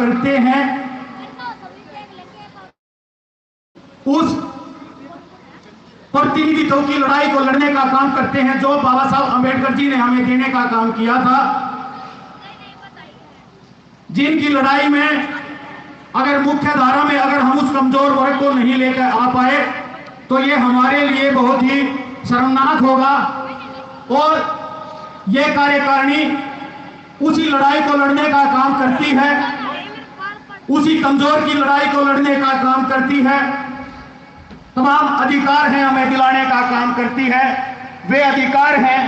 करते हैं, उस प्रतिनिधित्व की लड़ाई को लड़ने का काम करते हैं जो बाबा साहब अंबेडकर जी ने हमें देने का काम किया था, जिनकी लड़ाई में अगर मुख्य धारा में अगर हम उस कमजोर वर्ग को नहीं लेकर आ पाए तो ये हमारे लिए बहुत ही शर्मनाक होगा। और ये कार्यकारिणी उसी लड़ाई को लड़ने का काम करती है, उसी कमजोर की लड़ाई को लड़ने का काम करती है, तमाम अधिकार हैं हमें दिलाने का काम करती है। वे अधिकार हैं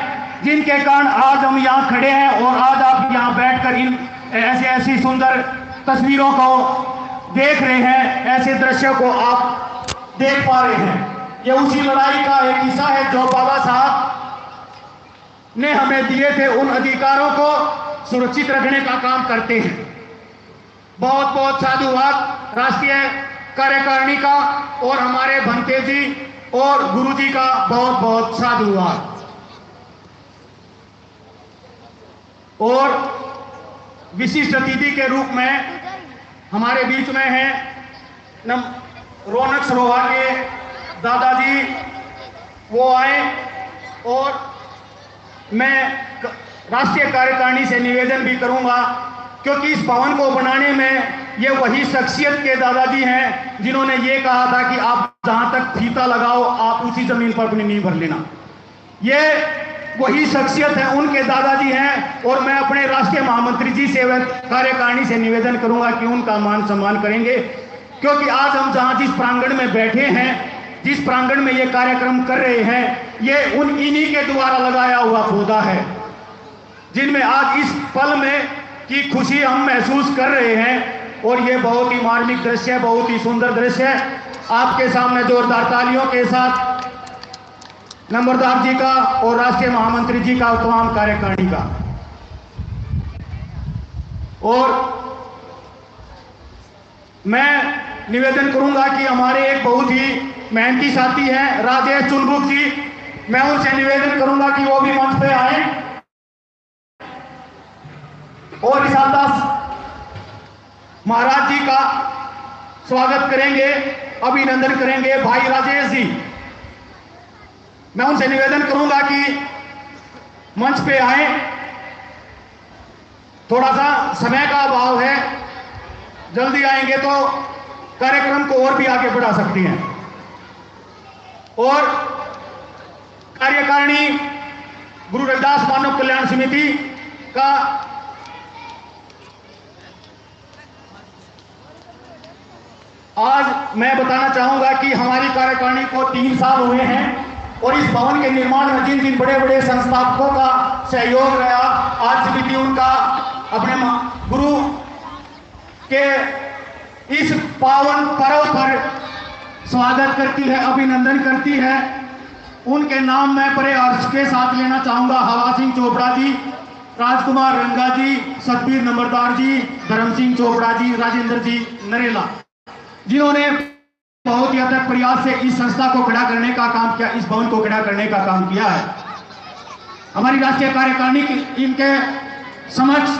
जिनके कारण आज हम यहाँ खड़े हैं और आज आप यहाँ बैठकर इन ऐसी सुंदर तस्वीरों को देख रहे हैं, ऐसे दृश्यों को आप देख पा रहे हैं। ये उसी लड़ाई का एक हिस्सा है जो बाबा साहब ने हमें दिए थे, उन अधिकारों को सुरक्षित रखने का काम करते हैं। बहुत बहुत साधुवाद राष्ट्रीय कार्यकारिणी का और हमारे भंते जी और गुरु जी का बहुत बहुत साधुवाद। और विशिष्ट अतिथि के रूप में हमारे बीच में हैं रौनक सरोवर के दादाजी, वो आए और मैं राष्ट्रीय कार्यकारिणी से निवेदन भी करूंगा क्योंकि इस भवन को बनाने में ये वही शख्सियत के दादाजी हैं जिन्होंने ये कहा था कि आप जहां तक फीता लगाओ आप उसी जमीन पर अपनी नींव भर लेना। ये वही शख्सियत है, उनके दादाजी हैं और मैं अपने राष्ट्रीय महामंत्री जी से कार्यकारिणी से निवेदन करूंगा कि उनका मान सम्मान करेंगे क्योंकि आज हम जहां जिस प्रांगण में बैठे हैं, जिस प्रांगण में ये कार्यक्रम कर रहे हैं, ये उन इन्हीं के द्वारा लगाया हुआ पौधा है जिनमें आज इस पल में की खुशी हम महसूस कर रहे हैं। और ये बहुत ही मार्मिक दृश्य है, बहुत ही सुंदर दृश्य है। आपके सामने जोरदार तालियों के साथ नंबरदार जी का और राष्ट्रीय महामंत्री जी का, तमाम कार्यकारिणी का। और मैं निवेदन करूंगा कि हमारे एक बहुत ही मेहनती साथी हैं राजेश चुनबुक जी, मैं उनसे निवेदन करूंगा कि वो भी मंच पे आए और विशाल दास महाराज जी का स्वागत करेंगे, अभिनंदन करेंगे। भाई राजेश जी, मैं उनसे निवेदन करूंगा कि मंच पे आए। थोड़ा सा समय का अभाव है, जल्दी आएंगे तो कार्यक्रम को और भी आगे बढ़ा सकती हैं। और कार्यकारिणी गुरु रविदास मानव कल्याण समिति का आज मैं बताना चाहूंगा कि हमारी कार्यकारिणी को 3 साल हुए हैं और इस भवन के निर्माण में जिन जिन बड़े बड़े संस्थापकों का सहयोग रहा, आज समिति उनका अपने गुरु के इस पावन पर्व पर स्वागत करती है, अभिनंदन करती है। उनके नाम मैं बड़े हर्ष के साथ लेना चाहूंगा हवा सिंह चोपड़ा जी, राजकुमार रंगा जी, सतबीर नंबरदार जी, धर्म सिंह चोपड़ा जी, राजेंद्र जी नरेला, जिन्होंने बहुत ही अथक प्रयास से इस संस्था को खड़ा करने का काम किया, इस भवन को खड़ा करने का काम किया है। हमारी राष्ट्रीय कार्यकारिणी इनके समक्ष,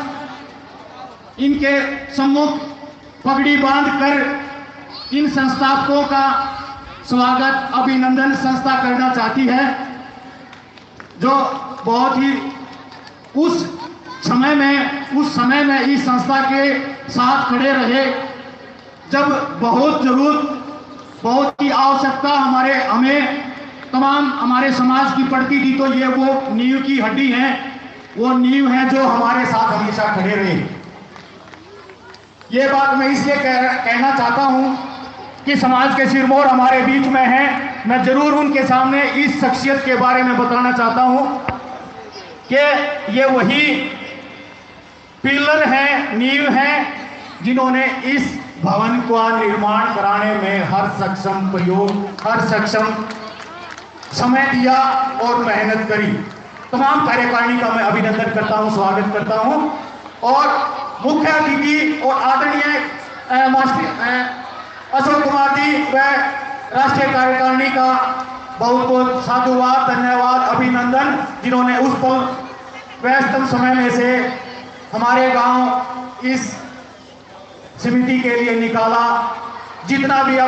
इनके सम्मुख पगड़ी बांधकर इन संस्थापकों का स्वागत, अभिनंदन संस्था करना चाहती है जो बहुत ही उस समय में इस संस्था के साथ खड़े रहे जब बहुत जरूरत, बहुत ही आवश्यकता हमें तमाम हमारे समाज की पड़ती थी। तो ये वो नींव की हड्डी है, वो नींव है जो हमारे साथ हमेशा खड़े रहे। ये बात मैं इसलिए कहना चाहता हूं कि समाज के सिरमौर हमारे बीच में हैं। मैं जरूर उनके सामने इस शख्सियत के बारे में बताना चाहता हूं कि ये वही पिलर हैं, नींव हैं जिन्होंने इस भवन का निर्माण कराने में हर सक्षम समय दिया और मेहनत करी। तमाम कार्यकारिणी का मैं अभिनंदन करता हूं, स्वागत करता हूं। और मुख्य अतिथि और आदरणीय अशोक कुमार जी व राष्ट्रीय कार्यकारिणी का बहुत बहुत साधुवाद, धन्यवाद, अभिनंदन, जिन्होंने उस व्यस्तम समय में से हमारे गांव इस समिति के लिए निकाला। जितना भी